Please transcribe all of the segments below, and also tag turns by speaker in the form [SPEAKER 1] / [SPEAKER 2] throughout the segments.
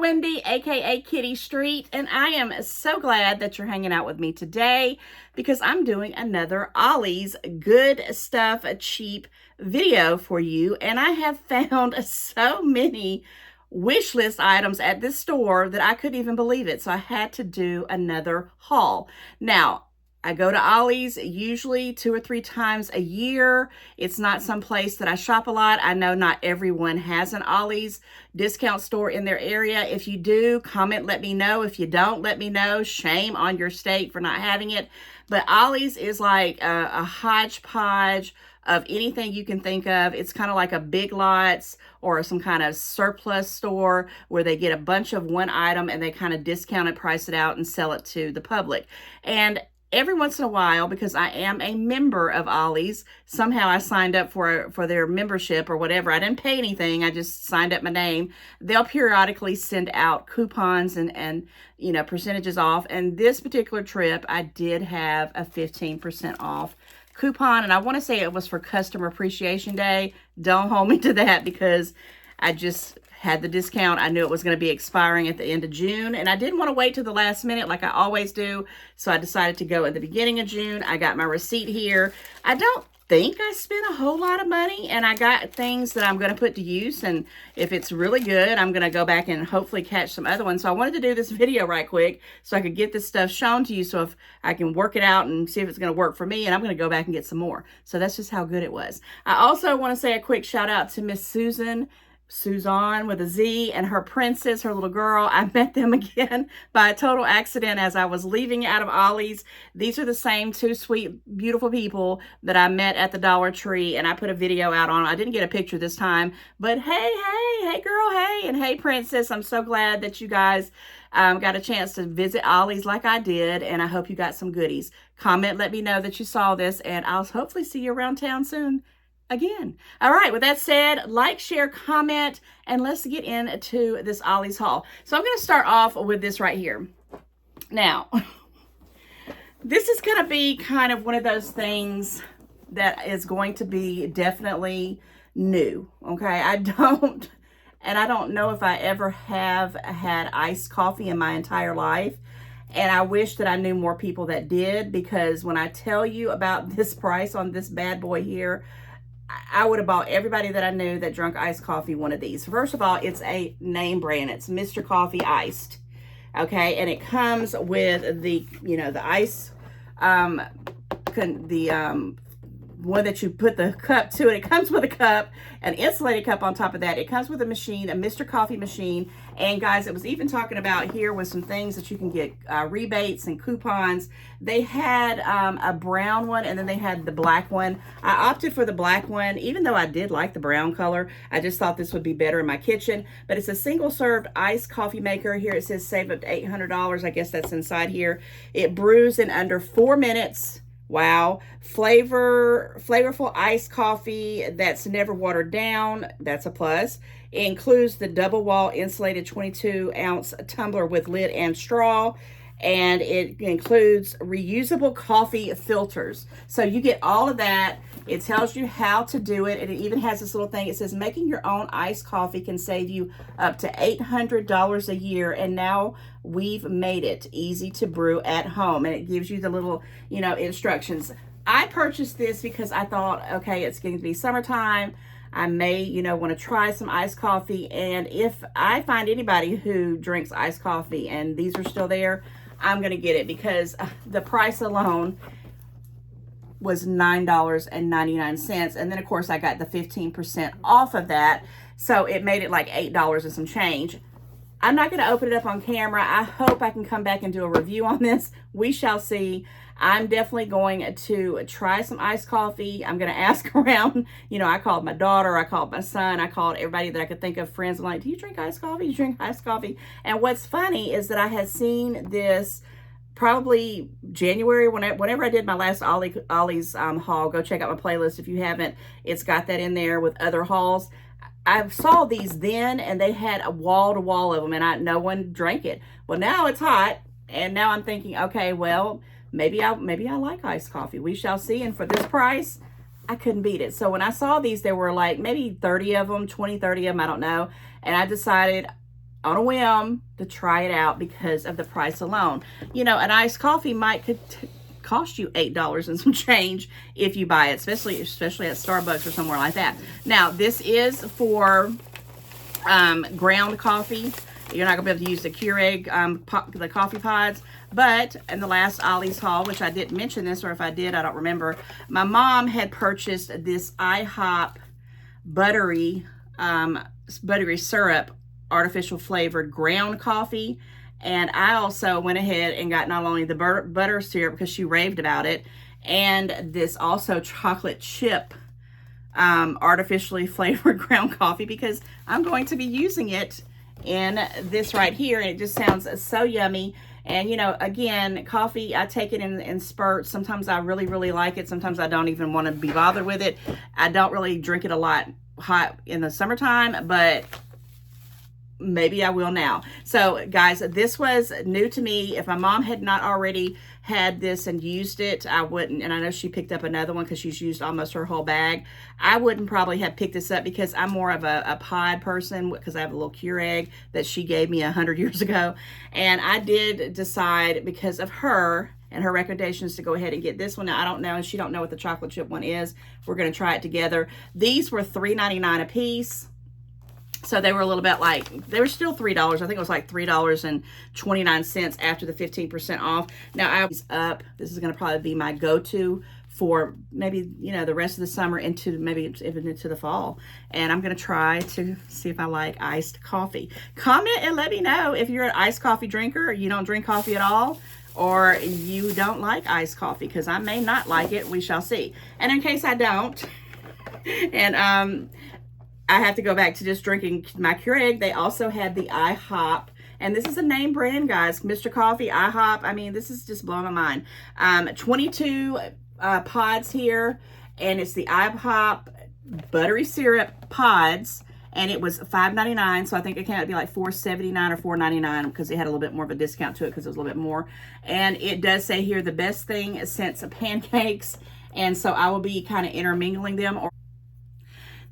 [SPEAKER 1] Wendy, aka Kitty Street, and I am so glad that you're hanging out with me today because I'm doing another Ollie's good stuff cheap video for you, and I have found so many wish list items at this store that I couldn't even believe it, so I had to do another haul. Now, I go to Ollie's usually 2 or 3 times a year. It's not some place that I shop a lot. I know not everyone has an Ollie's discount store in their area. If you do, comment, let me know. If you don't, let me know. Shame on your state for not having it. But Ollie's is like a hodgepodge of anything you can think of. It's kind of like a Big Lots or some kind of surplus store where they get a bunch of one item and they kind of discount it, price it out, and sell it to the public. And every once in a while, because I am a member of Ollie's, somehow I signed up for their membership or whatever. I didn't pay anything. I just signed up my name. They'll periodically send out coupons and you know, percentages off. And this particular trip, I did have a 15% off coupon. And I want to say it was for Customer Appreciation Day. Don't hold me to that because I just had the discount. I knew it was going to be expiring at the end of June, and I didn't want to wait till the last minute like I always do, so I decided to go at the beginning of June. I got my receipt here. I don't think I spent a whole lot of money, and I got things that I'm going to put to use, and if it's really good, I'm going to go back and hopefully catch some other ones. So I wanted to do this video right quick so I could get this stuff shown to you, so if I can work it out and see if it's going to work for me, and I'm going to go back and get some more. So that's just how good it was. I also want to say a quick shout out to Miss Susan with a Z, and her princess, her little girl. I met them again by a total accident as I was leaving out of Ollie's. These are the same 2 sweet, beautiful people that I met at the Dollar Tree, and I put a video out on. I didn't get a picture this time, but hey girl, hey, and hey princess, I'm so glad that you guys got a chance to visit Ollie's like I did, and I hope you got some goodies. Comment, let me know that you saw this, and I'll hopefully see you around town soon again. All right, with that said, like, share, comment, and let's get into this Ollie's haul. So I'm going to start off with this right here. Now, this is going to be kind of one of those things that is going to be definitely new, okay? I don't know if I ever have had iced coffee in my entire life. And I wish that I knew more people that did, because when I tell you about this price on this bad boy here, I would have bought everybody that I knew that drank iced coffee one of these. First of all, it's a name brand. It's Mr. Coffee Iced. Okay, and it comes with the, you know, the ice, one that you put the cup to it. It comes with a cup, an insulated cup on top of that. It comes with a machine, a Mr. Coffee machine. And guys, it was even talking about here with some things that you can get rebates and coupons. They had a brown one, and then they had the black one. I opted for the black one, even though I did like the brown color. I just thought this would be better in my kitchen. But it's a single served iced coffee maker. Here it says save up to $800. I guess that's inside here. It brews in under 4 minutes. Wow. Flavorful iced coffee that's never watered down. That's a plus. It includes the double wall insulated 22-ounce tumbler with lid and straw. And it includes reusable coffee filters. So you get all of that. It tells you how to do it. And it even has this little thing. It says making your own iced coffee can save you up to $800 a year. And now we've made it easy to brew at home. And it gives you the little, you know, instructions. I purchased this because I thought, okay, it's going to be summertime. I may, you know, want to try some iced coffee. And if I find anybody who drinks iced coffee and these are still there, I'm going to get it, because the price alone was $9.99. And then, of course, I got the 15% off of that. So it made it like $8 and some change. I'm not going to open it up on camera. I hope I can come back and do a review on this. We shall see. I'm definitely going to try some iced coffee. I'm going to ask around. You know, I called my daughter. I called my son. I called everybody that I could think of, friends. I'm like, do you drink iced coffee? You drink iced coffee? And what's funny is that I had seen this probably January, whenever I did my last Ollie's haul. Go check out my playlist if you haven't. It's got that in there with other hauls. I saw these then, and they had a wall-to-wall of them, and no one drank it. Well, now it's hot, and now I'm thinking, okay, well, maybe I like iced coffee. We shall see. And for this price, I couldn't beat it. So when I saw these, there were like maybe 30 of them, 20, 30 of them, I don't know. And I decided on a whim to try it out because of the price alone. You know, an iced coffee could cost you $8 and some change if you buy it, especially at Starbucks or somewhere like that. Now, this is for ground coffee. You're not gonna be able to use the Keurig, the coffee pods. But in the last Ollie's haul, which I didn't mention this, or if I did, I don't remember, my mom had purchased this IHOP buttery syrup artificial flavored ground coffee. And I also went ahead and got not only the butter syrup because she raved about it, and this also chocolate chip artificially flavored ground coffee, because I'm going to be using it in this right here, and it just sounds so yummy. And you know, again, coffee, I take it in spurts. Sometimes I really like it. Sometimes I don't even want to be bothered with it. I don't really drink it a lot hot in the summertime, but maybe I will now. So guys, this was new to me. If my mom had not already had this and used it, I wouldn't. And I know she picked up another one because she's used almost her whole bag. I wouldn't probably have picked this up because I'm more of a pod person, because I have a little Keurig that she gave me 100 years ago. And I did decide, because of her and her recommendations, to go ahead and get this one. Now, I don't know, and she don't know what the chocolate chip one is. We're going to try it together. These were $3.99 a piece. So they were a little bit like, they were still $3. I think it was like $3.29 after the 15% off. Now I was up. This is going to probably be my go-to for maybe, you know, the rest of the summer into maybe even into the fall. And I'm going to try to see if I like iced coffee. Comment and let me know if you're an iced coffee drinker, or you don't drink coffee at all, or you don't like iced coffee, because I may not like it. We shall see. And in case I don't, and I have to go back to just drinking my Keurig, they also had the IHOP, and this is a name brand, guys. Mr. Coffee, IHOP. I mean, this is just blowing my mind. 22 pods here, and it's the IHOP buttery syrup pods, and it was $5.99. So I think it can't be like $4.79 or $4.99, because it had a little bit more of a discount to it because it was a little bit more. And it does say here, the best thing since pancakes, and so I will be kind of intermingling them.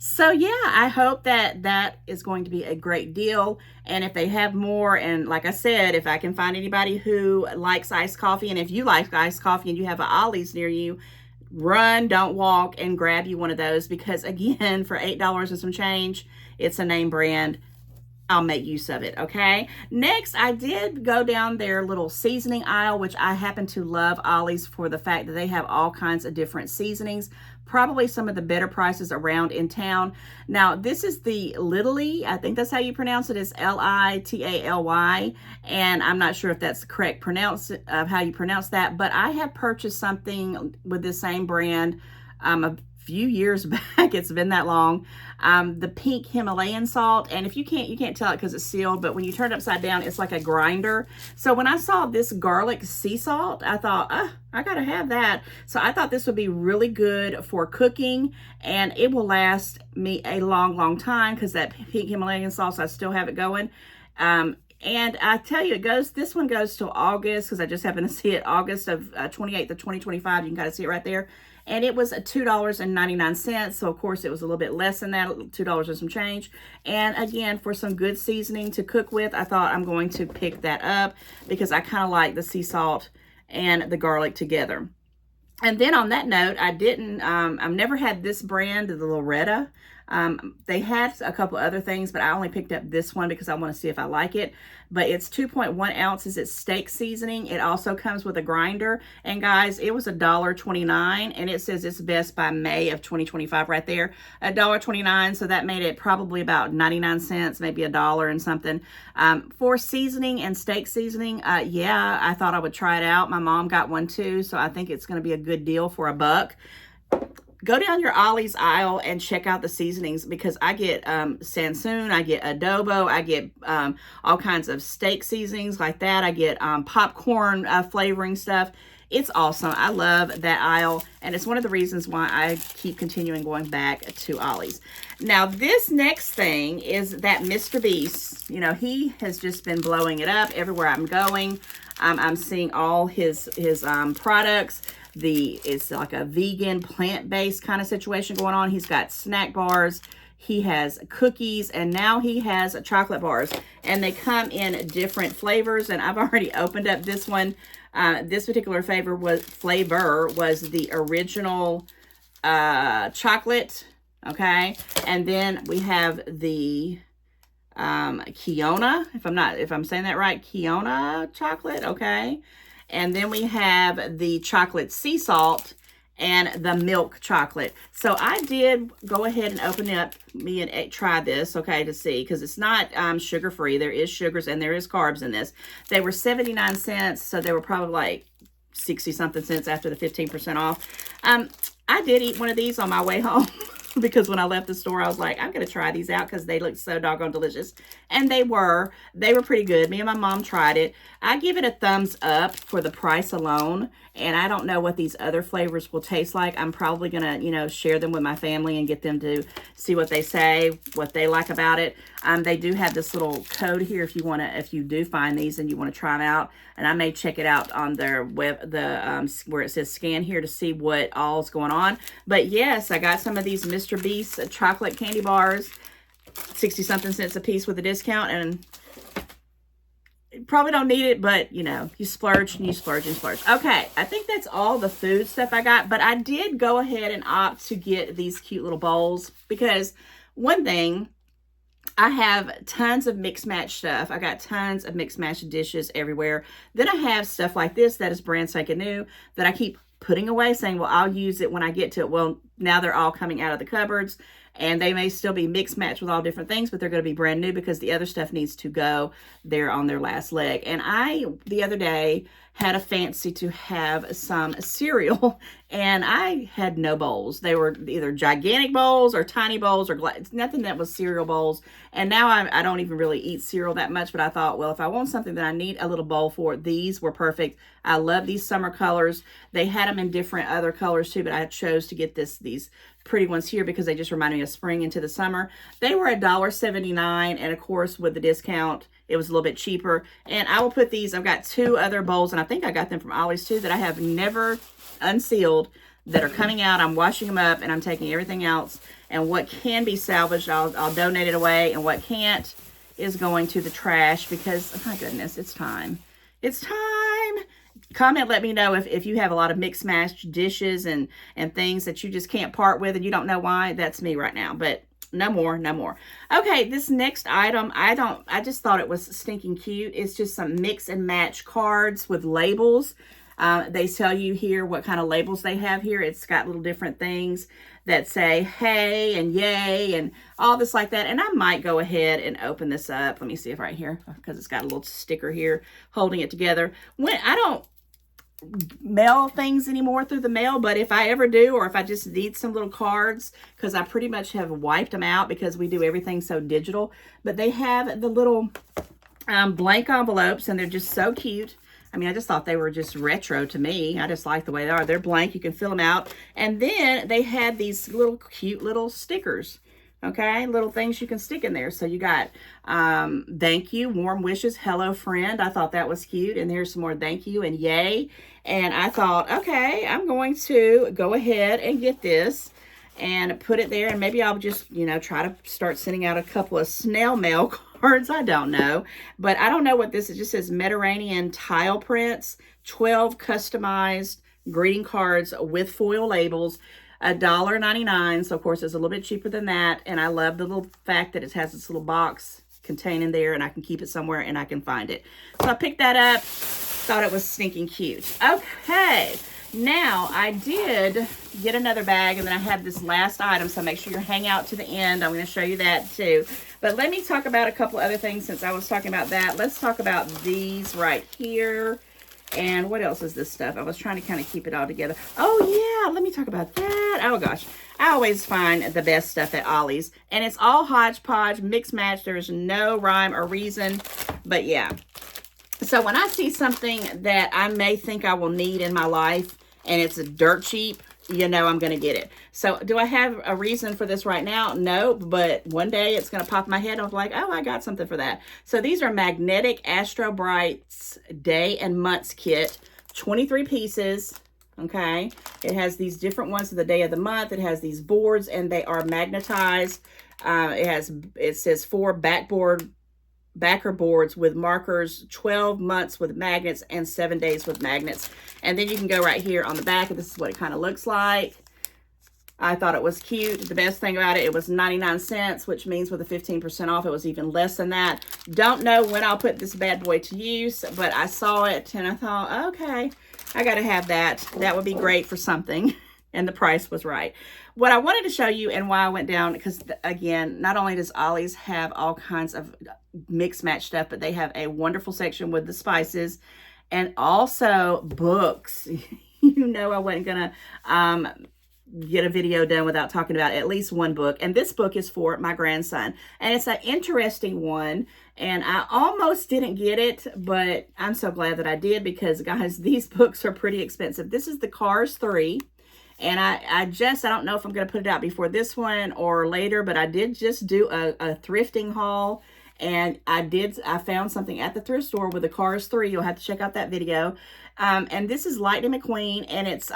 [SPEAKER 1] So yeah, I hope that that is going to be a great deal. And if they have more, and like I said, if I can find anybody who likes iced coffee, and if you like iced coffee and you have an Ollie's near you, run, don't walk, and grab you one of those, because again, for $8 and some change, it's a name brand. I'll make use of it, okay? Next, I did go down their little seasoning aisle, which I happen to love Ollie's for the fact that they have all kinds of different seasonings, probably some of the better prices around in town. Now, this is the Litaly. I think that's how you pronounce it. It's L-I-T-A-L-Y, and I'm not sure if that's the correct how you pronounce that, but I have purchased something with the same brand a few years back. It's been that long. The pink Himalayan salt, and if you can't tell it because it's sealed, but when you turn it upside down, it's like a grinder. So when I saw this garlic sea salt, I thought, I gotta have that. So I thought this would be really good for cooking, and it will last me a long time, because that pink Himalayan salt, I still have it going. And I tell you, this one goes till August, because I just happen to see it August of 28th of 2025. You can kind of see it right there. And it was $2.99. So of course it was a little bit less than that, $2 and some change. And again, for some good seasoning to cook with, I thought I'm going to pick that up, because I kind of like the sea salt and the garlic together. And then on that note, I've never had this brand, the Loretta. They had a couple other things, but I only picked up this one because I want to see if I like it. But it's 2.1 ounces. It's steak seasoning. It also comes with a grinder. And guys, it was $1.29, and it says it's best by May of 2025 right there. $1.29, so that made it probably about 99 cents, maybe $1 and something. For seasoning and steak seasoning, yeah, I thought I would try it out. My mom got one too, so I think it's going to be a good deal for $1. Go down your Ollie's aisle and check out the seasonings, because I get Sansoon, I get adobo, I get all kinds of steak seasonings like that. I get popcorn flavoring stuff. It's awesome. I love that aisle, and it's one of the reasons why I keep continuing going back to Ollie's. Now, this next thing is that Mr. Beast. You know, he has just been blowing it up everywhere I'm going. I'm seeing all his products. It's like a vegan, plant-based kind of situation going on. He's got snack bars. he has cookies, and now he has chocolate bars. And they come in different flavors, and I've already opened up this one. This particular flavor was the original chocolate, okay? And then we have the Kiona, if I'm saying that right, Kiona chocolate, okay? And then we have the chocolate sea salt and the milk chocolate. So I did go ahead and open it up, and try this, okay, to see, because it's not sugar-free. There is sugars and there is carbs in this. They were 79 cents, so they were probably like 60-something cents after the 15% off. I did eat one of these on my way home. Because when I left the store, I was like, I'm going to try these out because they look so doggone delicious. And they were pretty good. Me and my mom tried it. I give it a thumbs up for the price alone. And I don't know what these other flavors will taste like. I'm probably going to, you know, share them with my family and get them to see what they say, what they like about it. They do have this little code here if you do find these and you want to try them out. And I may check it out on their web, where it says scan here to see what all's going on. But yes, I got some of these Mr. Beast chocolate candy bars, 60-something cents a piece with a discount, and probably don't need it, but you know, you splurge and you splurge and splurge. Okay, I think that's all the food stuff I got, but I did go ahead and opt to get these cute little bowls because one thing, I have tons of mix match stuff. I got tons of mix match dishes everywhere. Then I have stuff like this that is brand spanking new that I keep putting away, saying, well, I'll use it when I get to it. Well, now they're all coming out of the cupboards, and they may still be mixed match with all different things, but they're going to be brand new because the other stuff needs to go. They're on their last leg. And I, the other day, had a fancy to have some cereal, and I had no bowls. They were either gigantic bowls or tiny bowls or nothing that was cereal bowls. And now I don't even really eat cereal that much, but I thought, well, if I want something that I need a little bowl for, these were perfect. I love these summer colors. They had them in different other colors too, but I chose to get these pretty ones here because they just remind me of spring into the summer. They were $1.79, and of course with the discount it was a little bit cheaper. And I will put these, I've got two other bowls, and I think I got them from Ollie's too, that I have never unsealed, that are coming out. I'm washing them up, and I'm taking everything else, and what can be salvaged I'll donate it away, and what can't is going to the trash because, oh my goodness, it's time. It's time. Comment, let me know if you have a lot of mixed match dishes and things that you just can't part with and you don't know why. That's me right now, but no more. Okay, this next item, I just thought it was stinking cute. It's just some mix and match cards with labels. They tell you here what kind of labels they have here. It's got little different things that say hey and yay and all this like that. And I might go ahead and open this up. Let me see if right here, because it's got a little sticker here holding it together. When I don't mail things anymore through the mail, but if I ever do, or if I just need some little cards, because I pretty much have wiped them out because we do everything so digital, but they have the little blank envelopes, and they're just so cute. I mean, I just thought they were just retro to me. I just like the way they are. They're blank. You can fill them out. And then they had these little cute little stickers. Okay, little things you can stick in there. So you got thank you, warm wishes, hello friend. I thought that was cute. And there's some more thank you and yay. And I thought, okay, I'm going to go ahead and get this and put it there. And maybe I'll just, you know, try to start sending out a couple of snail mail cards. I don't know. But I don't know what this is. It just says Mediterranean tile prints, 12 customized greeting cards with foil labels. $1.99, so of course it's a little bit cheaper than that. And I love the little fact that it has this little box contained in there, and I can keep it somewhere and I can find it. So I picked that up, thought it was stinking cute. Okay, now I did get another bag, and then I have this last item, so make sure you hang out to the end. I'm going to show you that too. But let me talk about a couple other things since I was talking about that. Let's talk about these right here. And what else is this stuff? I was trying to kind of keep it all together. Oh, yeah. Let me talk about that. Oh, gosh. I always find the best stuff at Ollie's. And it's all hodgepodge, mix match. There's no rhyme or reason. But, yeah. So, when I see something that I may think I will need in my life, and it's dirt cheap, you know I'm going to get it. So, do I have a reason for this right now? No, but one day it's going to pop in my head. I'm like, oh, I got something for that. So, these are Magnetic Astro Brights Day and Months Kit, 23 pieces, okay? It has these different ones of the day of the month. It has these boards, and they are magnetized. It says 4 backer boards with markers, 12 months with magnets, and 7 days with magnets. And then you can go right here on the back, and this is what it kind of looks like. I thought it was cute. The best thing about it, it was 99 cents, which means with a 15% off, it was even less than that. Don't know when I'll put this bad boy to use, but I saw it and I thought, okay, I got to have that. That would be great for something. And the price was right. What I wanted to show you and why I went down, because again, not only does Ollie's have all kinds of mix match stuff, but they have a wonderful section with the spices and also books. You know, I wasn't gonna get a video done without talking about at least one book. And this book is for my grandson. And it's an interesting one. And I almost didn't get it, but I'm so glad that I did because, guys, these books are pretty expensive. This is the Cars 3. And I don't know if I'm going to put it out before this one or later, but I did just do a thrifting haul. And I found something at the thrift store with the Cars 3. You'll have to check out that video. And this is Lightning McQueen, and it's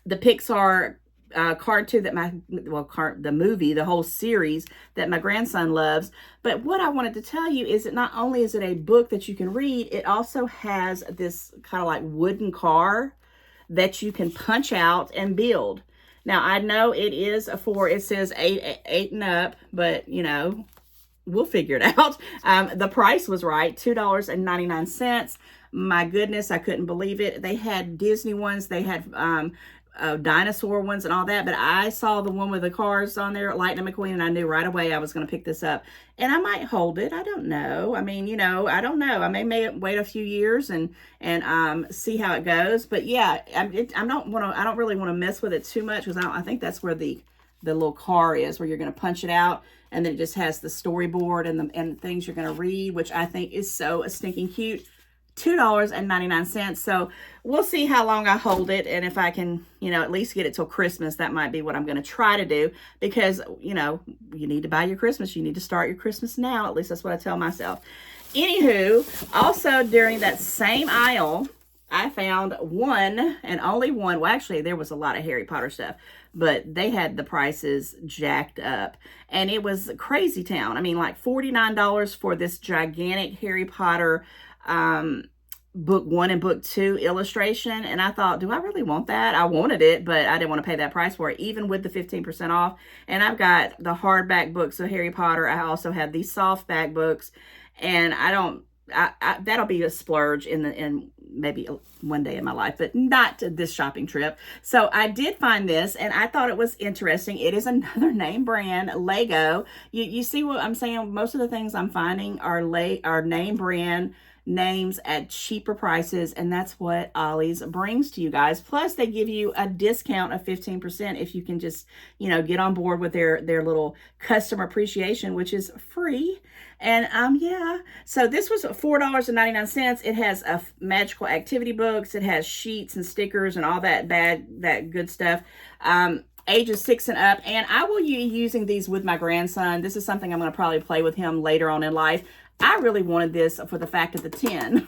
[SPEAKER 1] the Pixar cartoon that the movie, the whole series that my grandson loves. But what I wanted to tell you is that not only is it a book that you can read, it also has this kind of like wooden car that you can punch out and build. Now, I know it says 8 and up, but you know, we'll figure it out. The price was right, $2.99. My goodness, I couldn't believe it. They had Disney ones, they had dinosaur ones and all that, but I saw the one with the cars on there, Lightning McQueen, and I knew right away I was going to pick this up. And I might hold it. I don't know. I mean, you know, I don't know. I may wait a few years and see how it goes. But yeah, I don't really want to mess with it too much because I think that's where the little car is, where you're going to punch it out, and then it just has the storyboard and the things you're going to read, which I think is so stinking cute. $2.99. So we'll see how long I hold it, and if I can, you know, at least get it till Christmas. That might be what I'm going to try to do, because, you know, you need to buy your Christmas. You need to start your Christmas now. At least that's what I tell myself. Anywho, also during that same aisle, I found one and only one. Well, actually, there was a lot of Harry Potter stuff, but they had the prices jacked up, and it was crazy town. I mean, like $49 for this gigantic Harry Potter book 1 and book 2 illustration. And I thought, do I really want that? I wanted it, but I didn't want to pay that price for it, even with the 15% off. And I've got the hardback books of Harry Potter. I also have these softback books, and that'll be a splurge in maybe one day in my life, but not this shopping trip. So I did find this, and I thought it was interesting. It is another name brand, Lego. You see what I'm saying? Most of the things I'm finding are name brand names at cheaper prices, and that's what Ollie's brings to you guys. Plus, they give you a discount of 15% if you can just, you know, get on board with their little customer appreciation, which is free. And yeah, so this was $4.99. It has magical activity books. It has sheets and stickers and all that good stuff. Ages 6 and up, and I will be using these with my grandson. This is something I'm going to probably play with him later on in life. I really wanted this for the fact of the tin.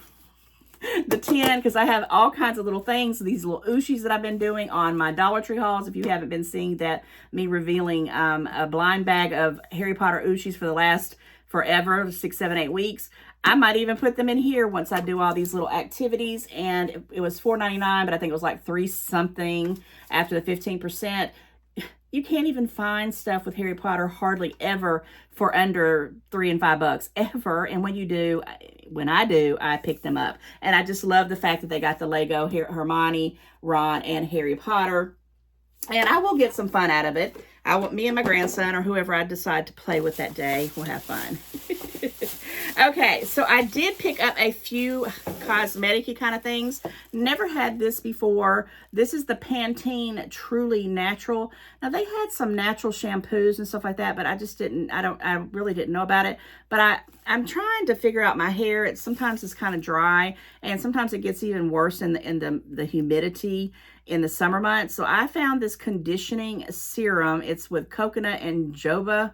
[SPEAKER 1] The tin, because I have all kinds of little things, these little Ollie's that I've been doing on my Dollar Tree hauls. If you haven't been seeing that, me revealing a blind bag of Harry Potter Ollie's for the last forever, 6, 7, 8 weeks. I might even put them in here once I do all these little activities. And it was $4.99, but I think it was like $3 something after the 15%. You can't even find stuff with Harry Potter hardly ever for under $3 and $5 ever. And when I do, I pick them up. And I just love the fact that they got the Lego Hermione, Ron, and Harry Potter. And I will get some fun out of it. Me and my grandson, or whoever I decide to play with that day, will have fun. Okay, so I did pick up a few cosmetic-y kind of things. Never had this before. This is the Pantene Truly Natural. Now, they had some natural shampoos and stuff like that, but I really didn't know about it. But I'm trying to figure out my hair. Sometimes it's kind of dry, and sometimes it gets even worse in the humidity in the summer months. So I found this conditioning serum. It's with coconut and jojoba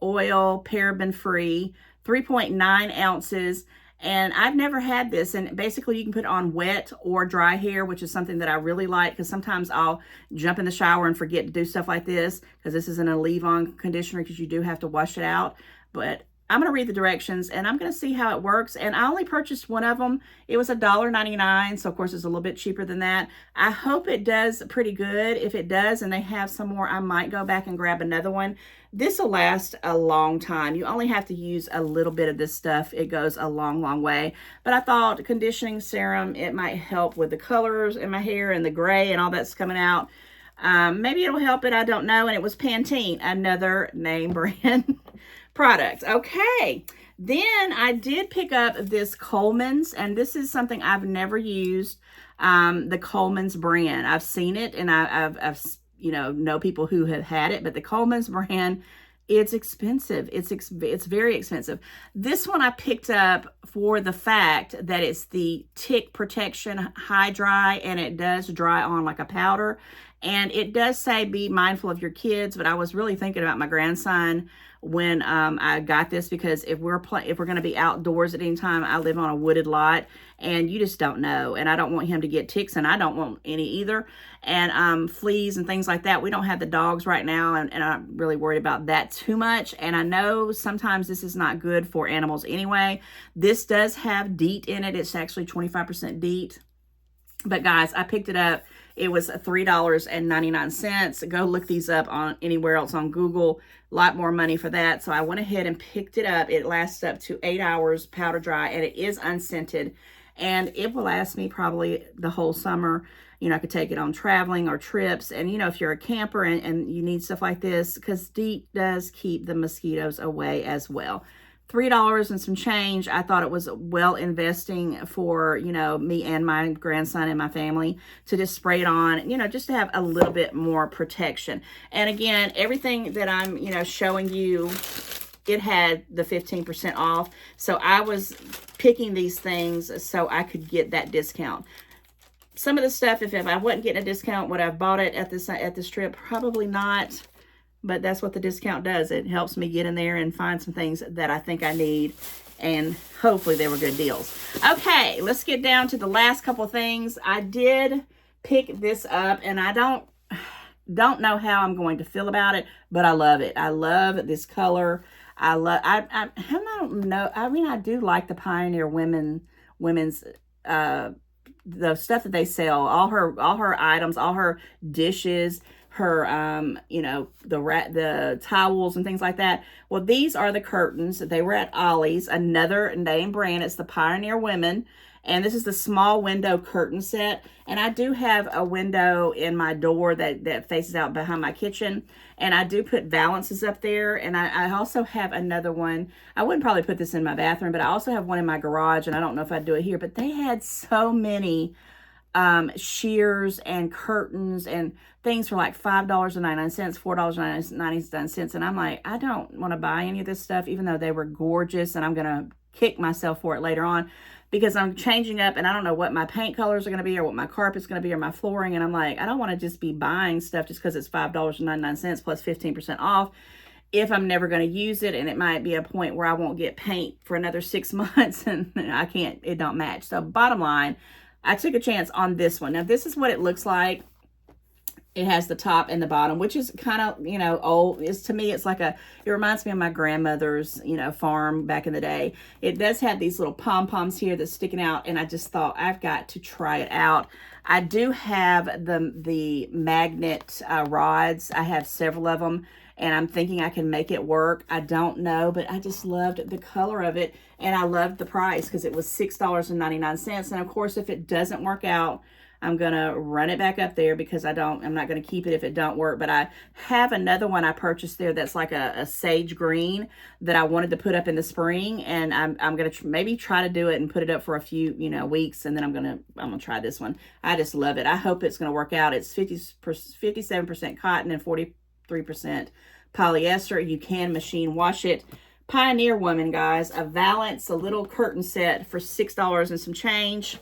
[SPEAKER 1] oil, paraben free, 3.9 ounces. And I've never had this. And basically you can put it on wet or dry hair, which is something that I really like, because sometimes I'll jump in the shower and forget to do stuff like this, because this isn't a leave-on conditioner, because you do have to wash it out. But I'm going to read the directions and I'm going to see how it works. And I only purchased one of them. It was $1.99. So of course it's a little bit cheaper than that. I hope it does pretty good. If it does and they have some more, I might go back and grab another one. This will last a long time. You only have to use a little bit of this stuff. It goes a long, long way. But I thought conditioning serum, it might help with the colors in my hair and the gray and all that's coming out. Maybe it'll help it. I don't know. And it was Pantene, another name brand product. Okay. Then I did pick up this Coleman's, and this is something I've never used. The Coleman's brand. I've seen it, and I've know people who have had it, but the Coleman's brand, it's expensive. It's very expensive. This one I picked up for the fact that it's the tick protection high dry, and it does dry on like a powder. And it does say be mindful of your kids, but I was really thinking about my grandson when I got this, because if we're going to be outdoors at any time, I live on a wooded lot, and you just don't know. And I don't want him to get ticks, and I don't want any either. And fleas and things like that. We don't have the dogs right now, and I'm really worried about that too much. And I know sometimes this is not good for animals anyway. This does have DEET in it. It's actually 25% DEET. But guys, I picked it up. It was $3.99. Go look these up on anywhere else on Google. A lot more money for that. So I went ahead and picked it up. It lasts up to 8 hours powder dry, and it is unscented. And it will last me probably the whole summer. You know, I could take it on traveling or trips. And, you know, if you're a camper and you need stuff like this, because DEET does keep the mosquitoes away as well. $3 and some change. I thought it was well investing for, you know, me and my grandson and my family to just spray it on, you know, just to have a little bit more protection. And again, everything that I'm, you know, showing you, it had the 15% off. So I was picking these things so I could get that discount. Some of the stuff, if I wasn't getting a discount, would I have bought it at this trip? Probably not. But that's what the discount does. It helps me get in there and find some things that I think I need. And hopefully they were good deals. Okay, let's get down to the last couple of things. I did pick this up, and I don't know how I'm going to feel about it, but I love it. I love this color. I don't know. I mean, I do like the Pioneer women's the stuff that they sell. All her items, all her dishes, her you know, the towels and things like that. Well, these are the curtains. They were at Ollie's, another name brand. It's the Pioneer Women, and this is the small window curtain set. And I do have a window in my door that faces out behind my kitchen, and I do put valances up there. And I also have another one. I wouldn't probably put this in my bathroom, but I also have one in my garage, and I don't know if I'd do it here, but they had so many shears and curtains and things for like $5.99, $4.99. And I'm like, I don't want to buy any of this stuff, even though they were gorgeous, and I'm going to kick myself for it later on, because I'm changing up and I don't know what my paint colors are going to be, or what my carpet's going to be, or my flooring. And I'm like, I don't want to just be buying stuff just because it's $5.99 plus 15% off if I'm never going to use it. And it might be a point where I won't get paint for another 6 months and it don't match. So bottom line, I took a chance on this one. Now, this is what it looks like. It has the top and the bottom, which is kind of, you know, old. To me, it's like it reminds me of my grandmother's, you know, farm back in the day. It does have these little pom-poms here that's sticking out, and I just thought I've got to try it out. I do have the magnet rods. I have several of them, and I'm thinking I can make it work. I don't know, but I just loved the color of it, and I loved the price because it was $6.99. And of course, if it doesn't work out, I'm going to run it back up there, because I'm not going to keep it if it don't work. But I have another one I purchased there that's like a sage green that I wanted to put up in the spring, and I'm going to maybe try to do it and put it up for a few, you know, weeks, and then I'm going to try this one. I just love it. I hope it's going to work out. It's 57% cotton and 43% polyester. You can machine wash it. Pioneer Woman, guys, a valance, a little curtain set for $6 and some change.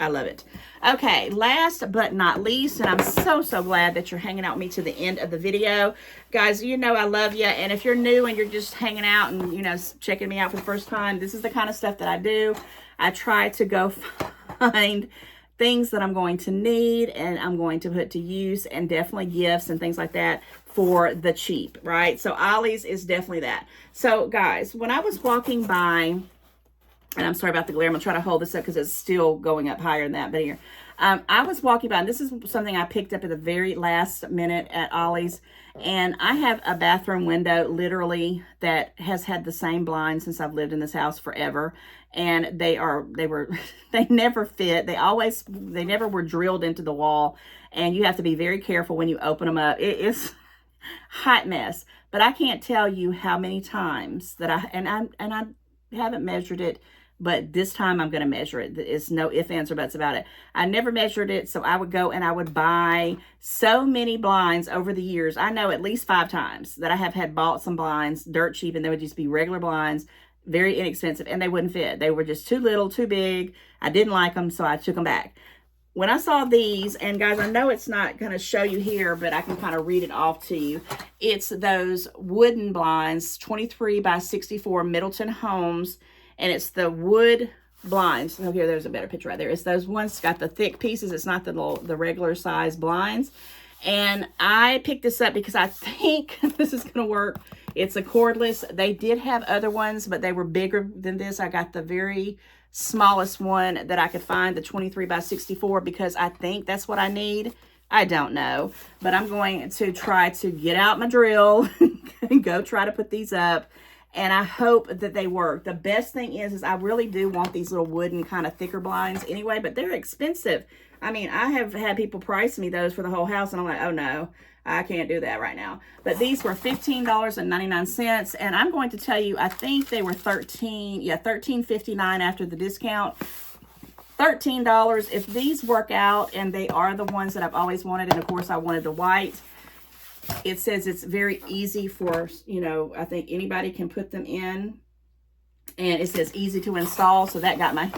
[SPEAKER 1] I love it. Okay, last but not least, and I'm so glad that you're hanging out with me to the end of the video. Guys, you know I love you, and if you're new and you're just hanging out and, you know, checking me out for the first time, this is the kind of stuff that I do. I try to go find things that I'm going to need and I'm going to put to use, and definitely gifts and things like that for the cheap, right? So Ollie's is definitely that. So guys, when I was walking by, and I'm sorry about the glare, I'm gonna try to hold this up because it's still going up higher than that, but here. I was walking by, and this is something I picked up at the very last minute at Ollie's, and I have a bathroom window literally that has had the same blinds since I've lived in this house forever, and they never fit. They never were drilled into the wall, and you have to be very careful when you open them up. It is hot mess, but I can't tell you how many times that I haven't measured it, but this time I'm going to measure it. It's no ifs, ands, or buts about it. I never measured it, so I would go and I would buy so many blinds over the years. I know at least 5 times that I have had bought some blinds dirt cheap, and they would just be regular blinds, very inexpensive, and they wouldn't fit. They were just too little, too big. I didn't like them, so I took them back. When I saw these, and guys, I know it's not going to show you here, but I can kind of read it off to you. It's those wooden blinds, 23 by 64 Middleton Homes, and it's the wood blinds. Oh, here, there's a better picture right there. It's those ones got the thick pieces. It's not the regular size blinds. And I picked this up because I think this is going to work. It's a cordless. They did have other ones, but they were bigger than this. I got the very smallest one that I could find, the 23 by 64, because I think that's what I need. I don't know, but I'm going to try to get out my drill and go try to put these up, and I hope that they work. The best thing is I really do want these little wooden kind of thicker blinds anyway, but they're expensive. I mean, I have had people price me those for the whole house, and I'm like, oh no, I can't do that right now. But these were $15.99, and I'm going to tell you, I think they were $13.59 after the discount. $13. If these work out, and they are the ones that I've always wanted, and of course I wanted the white. It says it's very easy for, you know, I think anybody can put them in. And it says easy to install, so that got my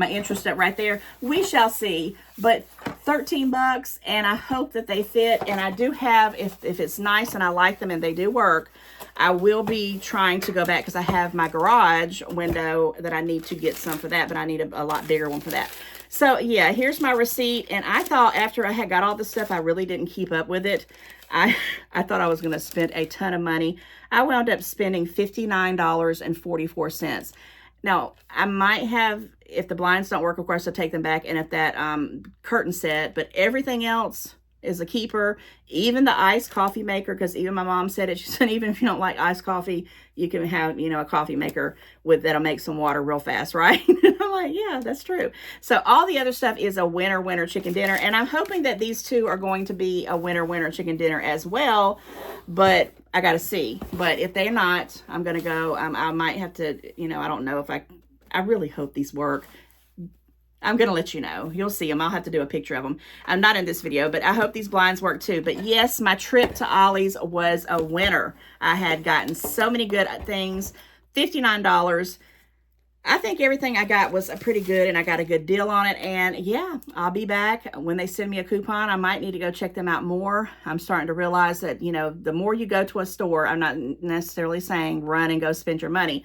[SPEAKER 1] interest up right there. We shall see, but 13 bucks, and I hope that they fit. And I do have, if it's nice and I like them and they do work, I will be trying to go back because I have my garage window that I need to get some for that, but I need a lot bigger one for that. So yeah, here's my receipt, and I thought after I had got all this stuff, I really didn't keep up with it. I thought I was going to spend a ton of money. I wound up spending $59.44. Now, I might have, if the blinds don't work, of course, I'll take them back, and if that curtain set, but everything else is a keeper. Even the iced coffee maker, because even my mom said it. She said, even if you don't like iced coffee, you can have, you know, a coffee maker that'll make some water real fast, right? I'm like, yeah, that's true. So all the other stuff is a winner chicken dinner, and I'm hoping that these two are going to be a winner chicken dinner as well, but I got to see. But if they're not, I'm going to go, I might have to, you know, I don't know if I really hope these work. I'm going to let you know. You'll see them. I'll have to do a picture of them. I'm not in this video, but I hope these blinds work too. But yes, my trip to Ollie's was a winner. I had gotten so many good things. $59. I think everything I got was pretty good, and I got a good deal on it. And yeah, I'll be back when they send me a coupon. I might need to go check them out more. I'm starting to realize that, you know, the more you go to a store, I'm not necessarily saying run and go spend your money,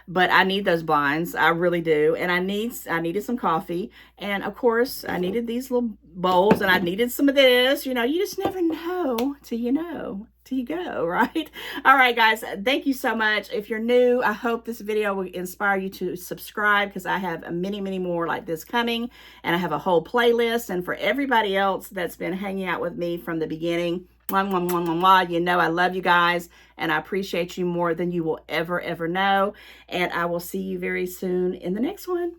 [SPEAKER 1] but I need those blinds. I really do. And I needed some coffee. And of course, I needed these little bowls, and I needed some of this. You know, you just never know till you know, till you go, right? All right, guys, thank you so much. If you're new, I hope this video will inspire you to subscribe, because I have many, many more like this coming, and I have a whole playlist. And for everybody else that's been hanging out with me from the beginning, you know I love you guys, and I appreciate you more than you will ever know. And I will see you very soon in the next one.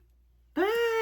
[SPEAKER 1] Bye.